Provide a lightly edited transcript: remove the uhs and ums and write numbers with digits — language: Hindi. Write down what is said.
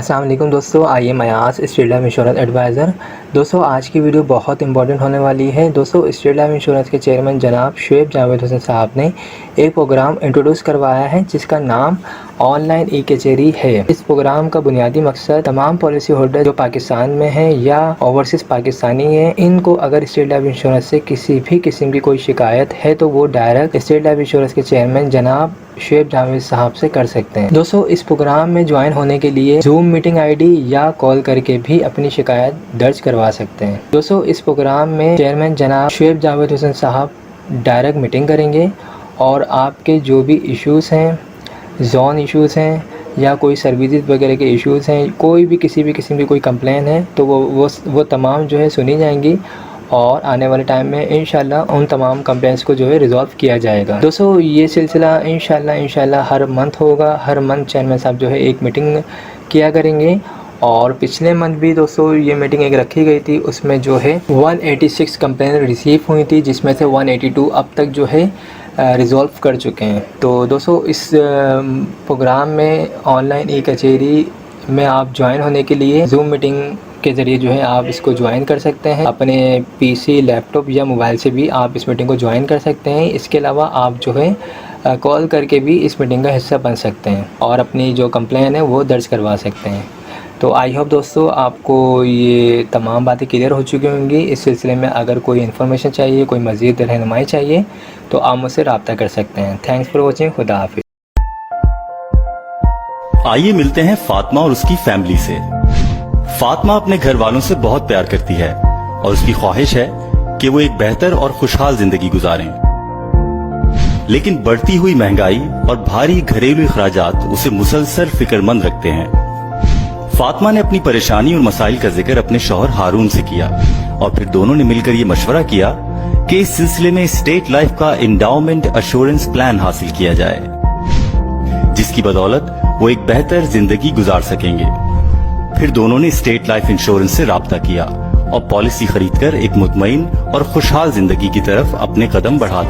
अस्सलाम वालेकुम दोस्तों, I am Ayaz, state life insurance advisor. दोस्तों आज की वीडियो बहुत इंपॉर्टेंट होने वाली है। दोस्तों स्टेट लाइफ इंश्योरेंस के चेयरमैन जनाब शुएब जावेद हुसैन साहब ने एक प्रोग्राम इंट्रोड्यूस करवाया है जिसका नाम ऑनलाइन ई कचहरी है। इस प्रोग्राम का बुनियादी मकसद तमाम पॉलिसी होल्डर जो पाकिस्तान में हैं या ओवरसीज़ पाकिस्तानी हैं, इनको अगर स्टेट लाइफ इंश्योरेंस से किसी भी किस्म की कोई शिकायत है तो वो डायरेक्ट स्टेट लाइफ इंश्योरेंस के चेयरमैन जनाब शुएब जावेद साहब से कर सकते हैं। दोस्तों इस प्रोग्राम में ज्वाइन होने के लिए जूम मीटिंग आईडी या कॉल करके भी अपनी शिकायत दर्ज करवा सकते हैं। दोस्तों इस प्रोग्राम में चेयरमैन जनाब शुएब जावेद हुसैन साहब डायरेक्ट मीटिंग करेंगे और आपके जो भी इश्यूज़ हैं, जोन इश्यूज़ हैं या कोई सर्विसेज वगैरह के इश्यूज़ हैं, कोई भी किसी भी किस्म की कोई कंप्लेन है तो वो तमाम जो है सुनी जाएंगी और आने वाले टाइम में इंशाल्लाह उन तमाम कंप्लेंट्स को जो है रिजॉल्व किया जाएगा। दोस्तों ये सिलसिला इंशाल्लाह हर मंथ होगा। हर मंथ चेयरमैन साहब जो है एक मीटिंग किया करेंगे और पिछले मंथ भी दोस्तों ये मीटिंग एक रखी गई थी, उसमें जो है 186 कंप्लेन रिसीव हुई थी जिसमें से 182 अब तक जो है रिज़ॉल्व कर चुके हैं। तो दोस्तों इस प्रोग्राम में ऑनलाइन ई कचहरी में आप ज्वाइन होने के लिए जूम मीटिंग के ज़रिए जो है आप इसको ज्वाइन कर सकते हैं। अपने पीसी, लैपटॉप या मोबाइल से भी आप इस मीटिंग को ज्वाइन कर सकते हैं। इसके अलावा आप जो है कॉल करके भी इस मीटिंग का हिस्सा बन सकते हैं और अपनी जो कंप्लेन है वो दर्ज करवा सकते हैं। तो आई होप दोस्तों आपको ये तमाम बातें क्लियर हो चुकी होंगी। इस सिलसिले में अगर कोई इन्फॉर्मेशन चाहिए, कोई मज़ीद रहनुमाई चाहिए तो आप मुझसे रब्ता कर सकते हैं। Thanks for watching. खुदा हाफिज़। आइए मिलते हैं फातिमा और उसकी फैमिली से। फातिमा अपने घर वालों से बहुत प्यार करती है और उसकी ख्वाहिश है कि वो एक बेहतर और खुशहाल जिंदगी गुजारें। लेकिन बढ़ती हुई महंगाई और भारी घरेलू अखराजात उसे मुसलसल फिक्रमंद रखते हैं। फातिमा ने अपनी परेशानी और मसाइल का जिक्र अपने शौहर हारून से किया और फिर दोनों ने मिलकर ये मशवरा किया कि इस सिलसिले में स्टेट लाइफ का इंडाउमेंट अश्योरेंस प्लान हासिल किया जाए, जिसकी बदौलत वो एक बेहतर जिंदगी गुजार सकेंगे। फिर दोनों ने स्टेट लाइफ इंश्योरेंस से राब्ता किया और पॉलिसी खरीदकर एक मुतमईन और खुशहाल जिंदगी की तरफ अपने कदम बढ़ा दिए।